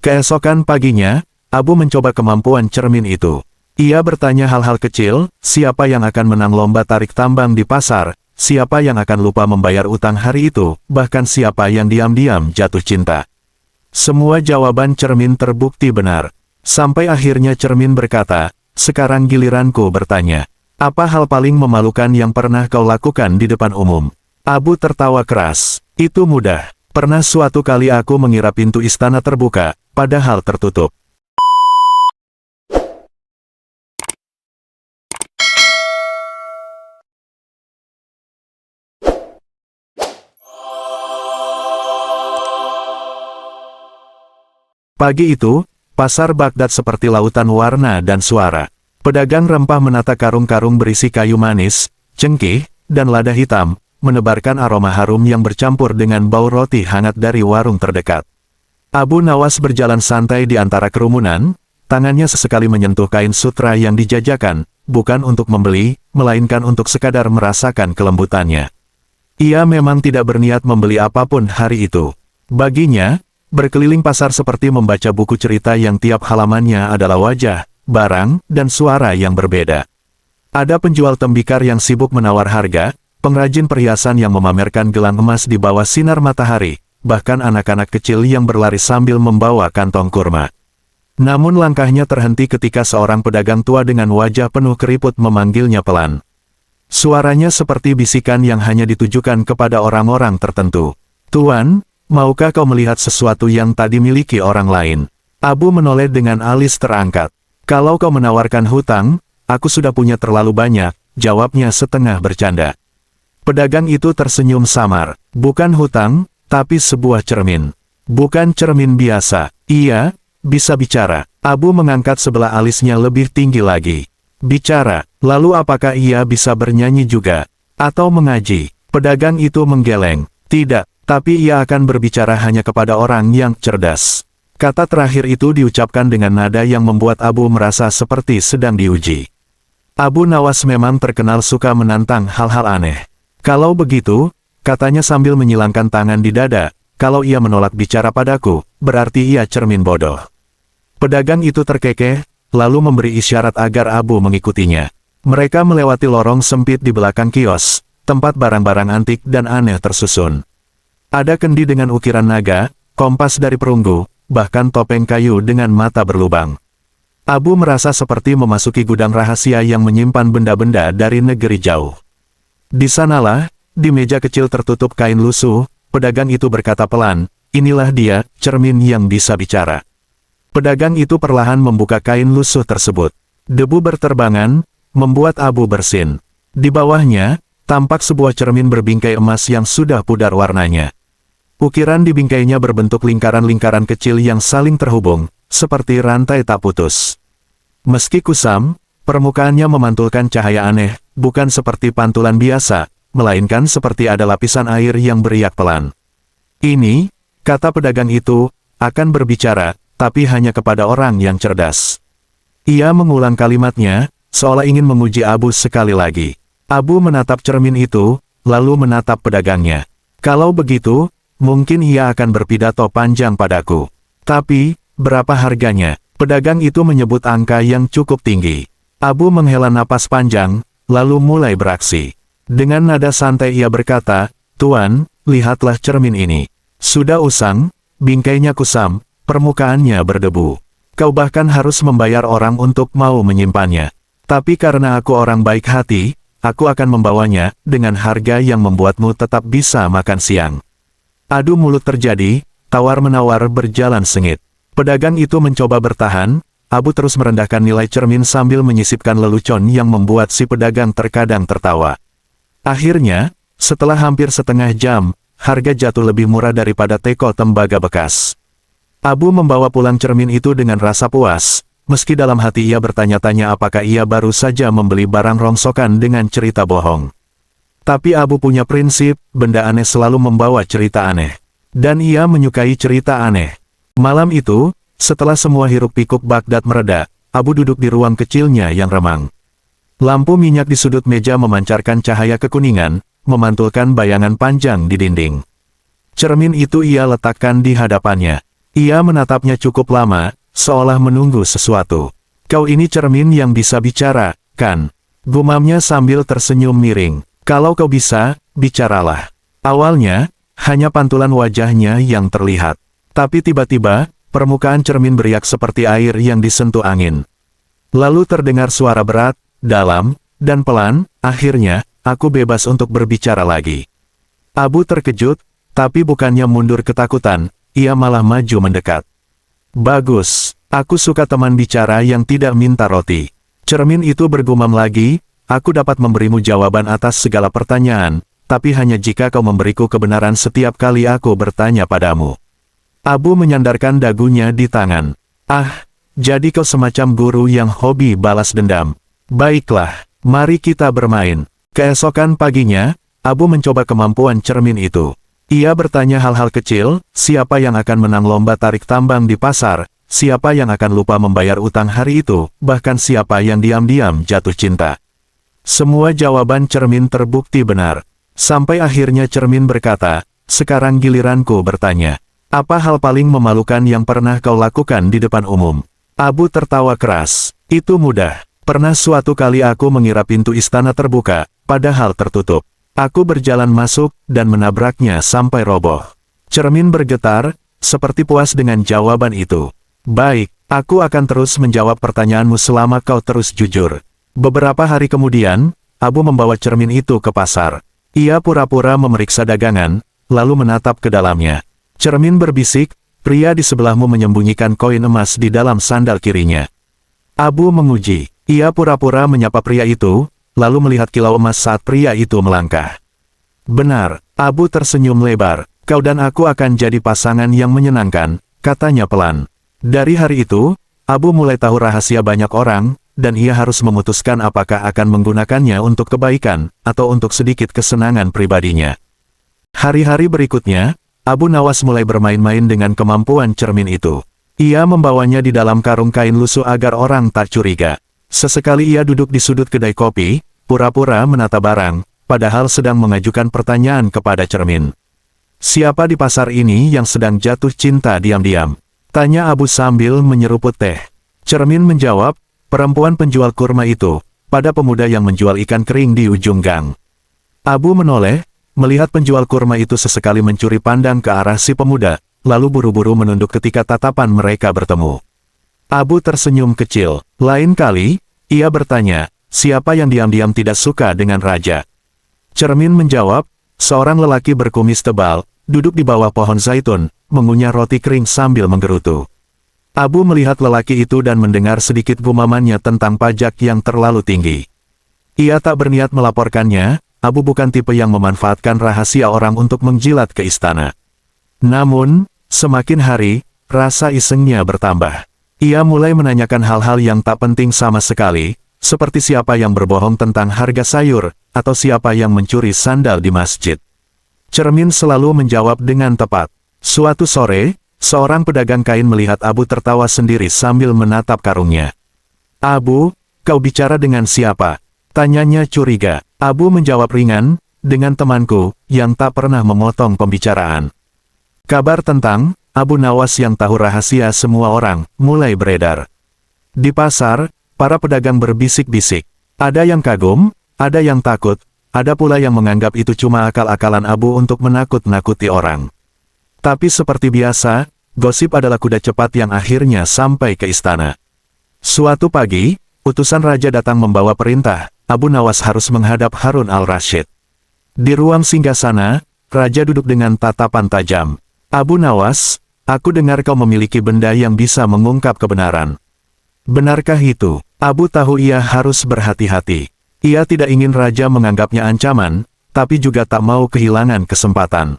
Keesokan paginya, Abu mencoba kemampuan cermin itu. Ia bertanya hal-hal kecil, siapa yang akan menang lomba tarik tambang di pasar, siapa yang akan lupa membayar utang hari itu, bahkan siapa yang diam-diam jatuh cinta. Semua jawaban cermin terbukti benar. Sampai akhirnya cermin berkata, sekarang giliranku bertanya. Apa hal paling memalukan yang pernah kau lakukan di depan umum? Abu tertawa keras. Itu mudah. Pernah suatu kali aku mengira pintu istana terbuka, padahal tertutup. Pagi itu, pasar Baghdad seperti lautan warna dan suara. Pedagang rempah menata karung-karung berisi kayu manis, cengkeh, dan lada hitam, menebarkan aroma harum yang bercampur dengan bau roti hangat dari warung terdekat. Abu Nawas berjalan santai di antara kerumunan, tangannya sesekali menyentuh kain sutra yang dijajakan, bukan untuk membeli, melainkan untuk sekadar merasakan kelembutannya. Ia memang tidak berniat membeli apapun hari itu. Baginya, berkeliling pasar seperti membaca buku cerita yang tiap halamannya adalah wajah, barang, dan suara yang berbeda. Ada penjual tembikar yang sibuk menawar harga, pengrajin perhiasan yang memamerkan gelang emas di bawah sinar matahari, bahkan anak-anak kecil yang berlari sambil membawa kantong kurma. Namun langkahnya terhenti ketika seorang pedagang tua dengan wajah penuh keriput memanggilnya pelan. Suaranya seperti bisikan yang hanya ditujukan kepada orang-orang tertentu. "Tuan, maukah kau melihat sesuatu yang tak dimiliki orang lain?" Abu menoleh dengan alis terangkat. "Kalau kau menawarkan hutang, aku sudah punya terlalu banyak," jawabnya setengah bercanda. Pedagang itu tersenyum samar. "Bukan hutang, tapi sebuah cermin. Bukan cermin biasa. Iya, bisa bicara." Abu mengangkat sebelah alisnya lebih tinggi lagi. "Bicara, lalu apakah ia bisa bernyanyi juga? Atau mengaji?" Pedagang itu menggeleng. "Tidak. Tapi ia akan berbicara hanya kepada orang yang cerdas." Kata terakhir itu diucapkan dengan nada yang membuat Abu merasa seperti sedang diuji. Abu Nawas memang terkenal suka menantang hal-hal aneh. "Kalau begitu," katanya sambil menyilangkan tangan di dada, "kalau ia menolak bicara padaku, berarti ia cermin bodoh." Pedagang itu terkekeh, lalu memberi isyarat agar Abu mengikutinya. Mereka melewati lorong sempit di belakang kios, tempat barang-barang antik dan aneh tersusun. Ada kendi dengan ukiran naga, kompas dari perunggu, bahkan topeng kayu dengan mata berlubang. Abu merasa seperti memasuki gudang rahasia yang menyimpan benda-benda dari negeri jauh. Di sanalah, di meja kecil tertutup kain lusuh, pedagang itu berkata pelan, "Inilah dia, cermin yang bisa bicara." Pedagang itu perlahan membuka kain lusuh tersebut. Debu berterbangan, membuat Abu bersin. Di bawahnya, tampak sebuah cermin berbingkai emas yang sudah pudar warnanya. Ukiran di bingkainya berbentuk lingkaran-lingkaran kecil yang saling terhubung, seperti rantai tak putus. Meski kusam, permukaannya memantulkan cahaya aneh, bukan seperti pantulan biasa, melainkan seperti ada lapisan air yang beriak pelan. "Ini," kata pedagang itu, "akan berbicara, tapi hanya kepada orang yang cerdas." Ia mengulang kalimatnya, seolah ingin menguji Abu sekali lagi. Abu menatap cermin itu, lalu menatap pedagangnya. "Kalau begitu, mungkin ia akan berpidato panjang padaku. Tapi, berapa harganya?" Pedagang itu menyebut angka yang cukup tinggi. Abu menghela napas panjang, lalu mulai beraksi. Dengan nada santai ia berkata, "Tuan, lihatlah cermin ini. Sudah usang, bingkainya kusam, permukaannya berdebu. Kau bahkan harus membayar orang untuk mau menyimpannya. Tapi karena aku orang baik hati, aku akan membawanya, dengan harga yang membuatmu tetap bisa makan siang." Adu mulut terjadi, tawar-menawar berjalan sengit. Pedagang itu mencoba bertahan, Abu terus merendahkan nilai cermin sambil menyisipkan lelucon yang membuat si pedagang terkadang tertawa. Akhirnya, setelah hampir setengah jam, harga jatuh lebih murah daripada teko tembaga bekas. Abu membawa pulang cermin itu dengan rasa puas, meski dalam hati ia bertanya-tanya apakah ia baru saja membeli barang rongsokan dengan cerita bohong. Tapi Abu punya prinsip, benda aneh selalu membawa cerita aneh. Dan ia menyukai cerita aneh. Malam itu, setelah semua hiruk-pikuk Baghdad mereda, Abu duduk di ruang kecilnya yang remang. Lampu minyak di sudut meja memancarkan cahaya kekuningan, memantulkan bayangan panjang di dinding. Cermin itu ia letakkan di hadapannya. Ia menatapnya cukup lama, seolah menunggu sesuatu. Kau ini cermin yang bisa bicara, kan? Gumamnya sambil tersenyum miring. Kalau kau bisa, bicaralah. Awalnya, hanya pantulan wajahnya yang terlihat. Tapi tiba-tiba, permukaan cermin beriak seperti air yang disentuh angin. Lalu terdengar suara berat, dalam, dan pelan. Akhirnya, aku bebas untuk berbicara lagi. Abu terkejut, tapi bukannya mundur ketakutan, ia malah maju mendekat. Bagus, aku suka teman bicara yang tidak minta roti. Cermin itu bergumam lagi, aku dapat memberimu jawaban atas segala pertanyaan, tapi hanya jika kau memberiku kebenaran setiap kali aku bertanya padamu. Abu menyandarkan dagunya di tangan. Ah, jadi kau semacam guru yang hobi balas dendam. Baiklah, mari kita bermain. Keesokan paginya, Abu mencoba kemampuan cermin itu. Ia bertanya hal-hal kecil, siapa yang akan menang lomba tarik tambang di pasar, siapa yang akan lupa membayar utang hari itu, bahkan siapa yang diam-diam jatuh cinta. Semua jawaban cermin terbukti benar. Sampai akhirnya cermin berkata, sekarang giliranku bertanya. Apa hal paling memalukan yang pernah kau lakukan di depan umum? Abu tertawa keras. Itu mudah. Pernah suatu kali aku mengira pintu istana terbuka, padahal tertutup. Aku berjalan masuk, dan menabraknya sampai roboh. Cermin bergetar, seperti puas dengan jawaban itu. Baik, aku akan terus menjawab pertanyaanmu selama kau terus jujur. Beberapa hari kemudian, Abu membawa cermin itu ke pasar. Ia pura-pura memeriksa dagangan, lalu menatap ke dalamnya. Cermin berbisik, pria di sebelahmu menyembunyikan koin emas di dalam sandal kirinya. Abu menguji. Ia pura-pura menyapa pria itu, lalu melihat kilau emas saat pria itu melangkah. Benar, Abu tersenyum lebar. Kau dan aku akan jadi pasangan yang menyenangkan, katanya pelan. Dari hari itu, Abu mulai tahu rahasia banyak orang, dan ia harus memutuskan apakah akan menggunakannya untuk kebaikan, atau untuk sedikit kesenangan pribadinya. Hari-hari berikutnya, Abu Nawas mulai bermain-main dengan kemampuan cermin itu. Ia membawanya di dalam karung kain lusuh agar orang tak curiga. Sesekali ia duduk di sudut kedai kopi, pura-pura menata barang, padahal sedang mengajukan pertanyaan kepada cermin. Siapa di pasar ini yang sedang jatuh cinta diam-diam? Tanya Abu sambil menyeruput teh. Cermin menjawab, perempuan penjual kurma itu, pada pemuda yang menjual ikan kering di ujung gang. Abu menoleh, melihat penjual kurma itu sesekali mencuri pandang ke arah si pemuda, lalu buru-buru menunduk ketika tatapan mereka bertemu. Abu tersenyum kecil. Lain kali, ia bertanya, siapa yang diam-diam tidak suka dengan raja? Cermin menjawab, seorang lelaki berkumis tebal, duduk di bawah pohon zaitun, mengunyah roti kering sambil menggerutu. Abu melihat lelaki itu dan mendengar sedikit gumamannya tentang pajak yang terlalu tinggi. Ia tak berniat melaporkannya, Abu bukan tipe yang memanfaatkan rahasia orang untuk menjilat ke istana. Namun, semakin hari, rasa isengnya bertambah. Ia mulai menanyakan hal-hal yang tak penting sama sekali, seperti siapa yang berbohong tentang harga sayur, atau siapa yang mencuri sandal di masjid. Cermin selalu menjawab dengan tepat. Suatu sore, seorang pedagang kain melihat Abu tertawa sendiri sambil menatap karungnya. Abu, kau bicara dengan siapa? Tanyanya curiga. Abu menjawab ringan, dengan temanku, yang tak pernah memotong pembicaraan. Kabar tentang Abu Nawas yang tahu rahasia semua orang, mulai beredar. Di pasar, para pedagang berbisik-bisik. Ada yang kagum, ada yang takut, ada pula yang menganggap itu cuma akal-akalan Abu untuk menakut-nakuti orang. Tapi seperti biasa, gosip adalah kuda cepat yang akhirnya sampai ke istana. Suatu pagi, utusan raja datang membawa perintah, Abu Nawas harus menghadap Harun al-Rashid. Di ruang singgasana, raja duduk dengan tatapan tajam. Abu Nawas, aku dengar kau memiliki benda yang bisa mengungkap kebenaran. Benarkah itu? Abu tahu ia harus berhati-hati. Ia tidak ingin raja menganggapnya ancaman, tapi juga tak mau kehilangan kesempatan.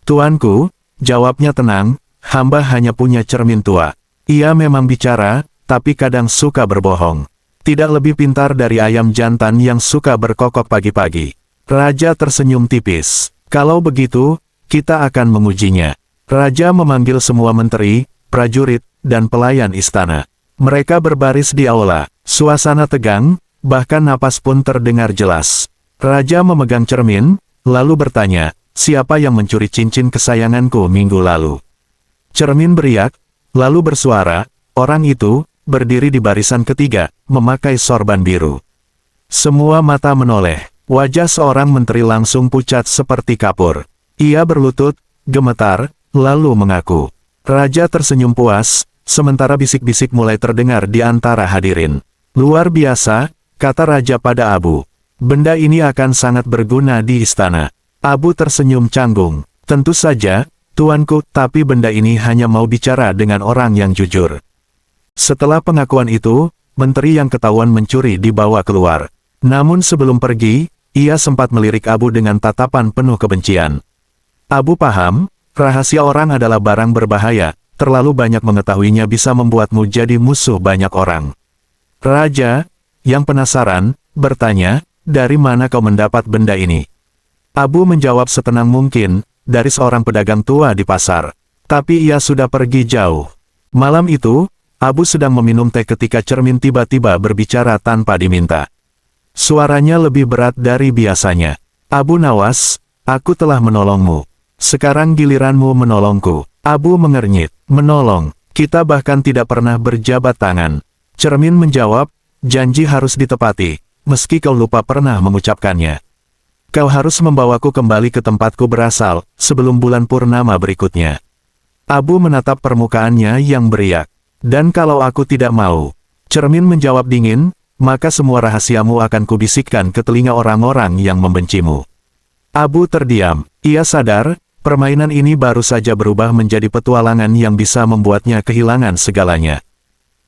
Tuanku, jawabnya tenang, hamba hanya punya cermin tua. Ia memang bicara, tapi kadang suka berbohong. Tidak lebih pintar dari ayam jantan yang suka berkokok pagi-pagi. Raja tersenyum tipis. Kalau begitu, kita akan mengujinya. Raja memanggil semua menteri, prajurit, dan pelayan istana. Mereka berbaris di aula. Suasana tegang, bahkan napas pun terdengar jelas. Raja memegang cermin, lalu bertanya, siapa yang mencuri cincin kesayanganku minggu lalu? Cermin beriak, lalu bersuara, orang itu, berdiri di barisan ketiga, memakai sorban biru. Semua mata menoleh, wajah seorang menteri langsung pucat seperti kapur. Ia berlutut, gemetar, lalu mengaku. Raja tersenyum puas, sementara bisik-bisik mulai terdengar di antara hadirin. Luar biasa, kata Raja pada Abu. Benda ini akan sangat berguna di istana. Abu tersenyum canggung. Tentu saja, tuanku, tapi benda ini hanya mau bicara dengan orang yang jujur. Setelah pengakuan itu, menteri yang ketahuan mencuri dibawa keluar. Namun sebelum pergi, ia sempat melirik Abu dengan tatapan penuh kebencian. Abu paham, rahasia orang adalah barang berbahaya, terlalu banyak mengetahuinya bisa membuatmu jadi musuh banyak orang. Raja, yang penasaran, bertanya, dari mana kau mendapat benda ini? Abu menjawab setenang mungkin, dari seorang pedagang tua di pasar. Tapi ia sudah pergi jauh. Malam itu, Abu sedang meminum teh ketika cermin tiba-tiba berbicara tanpa diminta. Suaranya lebih berat dari biasanya. Abu Nawas, aku telah menolongmu. Sekarang giliranmu menolongku. Abu mengernyit. Menolong, kita bahkan tidak pernah berjabat tangan. Cermin menjawab, janji harus ditepati, meski kau lupa pernah mengucapkannya. Kau harus membawaku kembali ke tempatku berasal, sebelum bulan purnama berikutnya. Abu menatap permukaannya yang beriak. Dan kalau aku tidak mau, cermin menjawab dingin, maka semua rahasiamu akan kubisikkan ke telinga orang-orang yang membencimu. Abu terdiam. Ia sadar, permainan ini baru saja berubah menjadi petualangan yang bisa membuatnya kehilangan segalanya.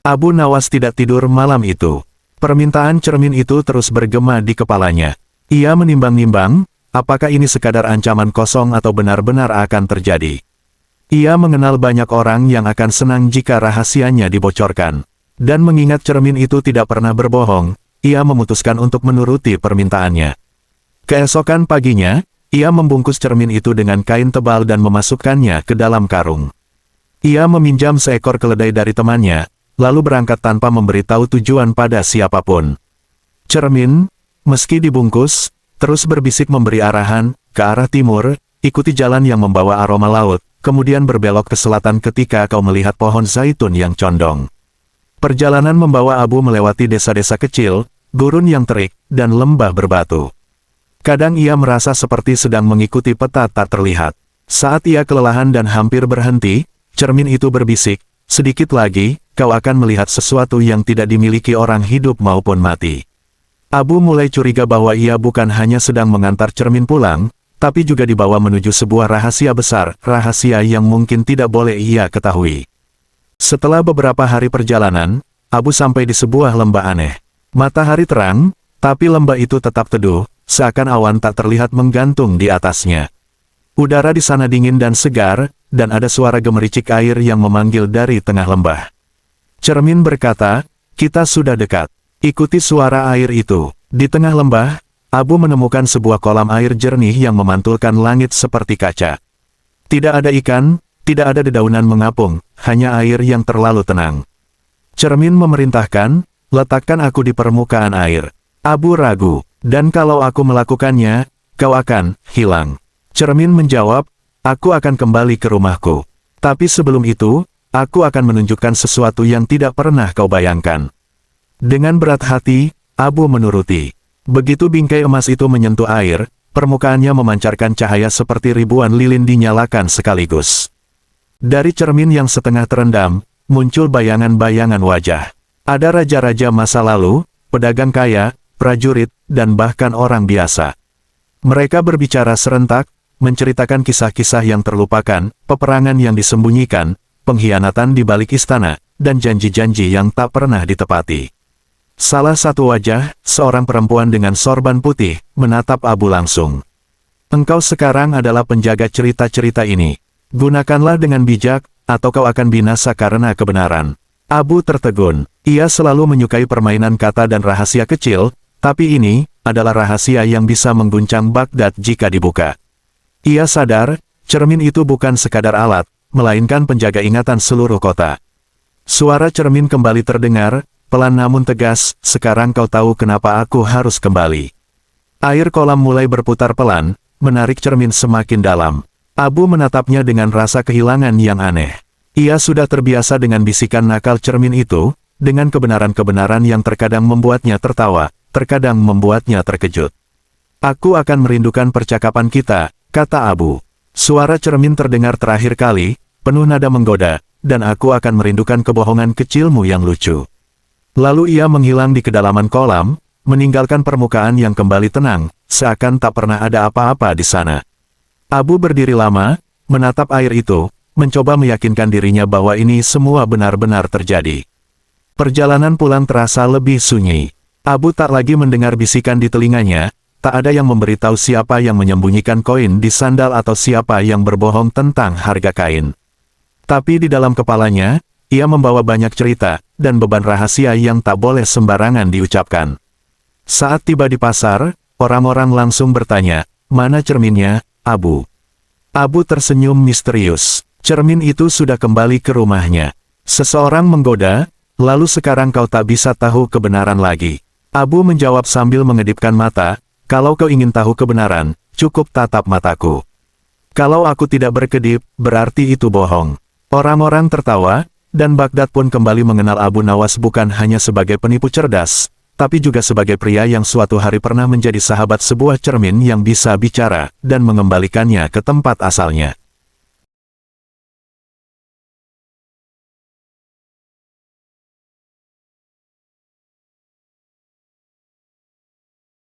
Abu Nawas tidak tidur malam itu. Permintaan cermin itu terus bergema di kepalanya. Ia menimbang-nimbang, apakah ini sekadar ancaman kosong atau benar-benar akan terjadi. Ia mengenal banyak orang yang akan senang jika rahasianya dibocorkan. Dan mengingat cermin itu tidak pernah berbohong, ia memutuskan untuk menuruti permintaannya. Keesokan paginya, ia membungkus cermin itu dengan kain tebal dan memasukkannya ke dalam karung. Ia meminjam seekor keledai dari temannya, lalu berangkat tanpa memberitahu tujuan pada siapapun. Cermin, meski dibungkus, terus berbisik memberi arahan, ke arah timur, ikuti jalan yang membawa aroma laut, kemudian berbelok ke selatan ketika kau melihat pohon zaitun yang condong. Perjalanan membawa Abu melewati desa-desa kecil, gurun yang terik, dan lembah berbatu. Kadang ia merasa seperti sedang mengikuti peta tak terlihat. Saat ia kelelahan dan hampir berhenti, cermin itu berbisik, sedikit lagi, kau akan melihat sesuatu yang tidak dimiliki orang hidup maupun mati. Abu mulai curiga bahwa ia bukan hanya sedang mengantar cermin pulang, tapi juga dibawa menuju sebuah rahasia besar, rahasia yang mungkin tidak boleh ia ketahui. Setelah beberapa hari perjalanan, Abu sampai di sebuah lembah aneh. Matahari terang, tapi lembah itu tetap teduh, seakan awan tak terlihat menggantung di atasnya. Udara di sana dingin dan segar, dan ada suara gemericik air yang memanggil dari tengah lembah. Cermin berkata, kita sudah dekat. Ikuti suara air itu. Di tengah lembah, Abu menemukan sebuah kolam air jernih yang memantulkan langit seperti kaca. Tidak ada ikan, tidak ada dedaunan mengapung, hanya air yang terlalu tenang. Cermin memerintahkan, letakkan aku di permukaan air. Abu ragu, dan kalau aku melakukannya, kau akan hilang. Cermin menjawab, aku akan kembali ke rumahku. Tapi sebelum itu, aku akan menunjukkan sesuatu yang tidak pernah kau bayangkan. Dengan berat hati, Abu menuruti. Begitu bingkai emas itu menyentuh air, permukaannya memancarkan cahaya seperti ribuan lilin dinyalakan sekaligus. Dari cermin yang setengah terendam, muncul bayangan-bayangan wajah. Ada raja-raja masa lalu, pedagang kaya, prajurit, dan bahkan orang biasa. Mereka berbicara serentak, menceritakan kisah-kisah yang terlupakan, peperangan yang disembunyikan, pengkhianatan di balik istana, dan janji-janji yang tak pernah ditepati. Salah satu wajah, seorang perempuan dengan sorban putih, menatap Abu langsung. Engkau sekarang adalah penjaga cerita-cerita ini. Gunakanlah dengan bijak, atau kau akan binasa karena kebenaran. Abu tertegun. Ia selalu menyukai permainan kata dan rahasia kecil, tapi ini adalah rahasia yang bisa mengguncang Baghdad jika dibuka. Ia sadar, cermin itu bukan sekadar alat, melainkan penjaga ingatan seluruh kota. Suara cermin kembali terdengar, pelan namun tegas, sekarang kau tahu kenapa aku harus kembali. Air kolam mulai berputar pelan, menarik cermin semakin dalam. Abu menatapnya dengan rasa kehilangan yang aneh. Ia sudah terbiasa dengan bisikan nakal cermin itu, dengan kebenaran-kebenaran yang terkadang membuatnya tertawa, terkadang membuatnya terkejut. Aku akan merindukan percakapan kita, kata Abu. Suara cermin terdengar terakhir kali, penuh nada menggoda, dan aku akan merindukan kebohongan kecilmu yang lucu. Lalu ia menghilang di kedalaman kolam, meninggalkan permukaan yang kembali tenang, seakan tak pernah ada apa-apa di sana. Abu berdiri lama, menatap air itu, mencoba meyakinkan dirinya bahwa ini semua benar-benar terjadi. Perjalanan pulang terasa lebih sunyi. Abu tak lagi mendengar bisikan di telinganya, tak ada yang memberitahu siapa yang menyembunyikan koin di sandal atau siapa yang berbohong tentang harga kain. Tapi di dalam kepalanya, ia membawa banyak cerita, dan beban rahasia yang tak boleh sembarangan diucapkan. Saat tiba di pasar, orang-orang langsung bertanya, "Mana cerminnya, Abu?" Abu tersenyum misterius. Cermin itu sudah kembali ke rumahnya. Seseorang menggoda, "Lalu sekarang kau tak bisa tahu kebenaran lagi." Abu menjawab sambil mengedipkan mata, "Kalau kau ingin tahu kebenaran, cukup tatap mataku. Kalau aku tidak berkedip, berarti itu bohong." Orang-orang tertawa, dan Baghdad pun kembali mengenal Abu Nawas bukan hanya sebagai penipu cerdas, tapi juga sebagai pria yang suatu hari pernah menjadi sahabat sebuah cermin yang bisa bicara, dan mengembalikannya ke tempat asalnya.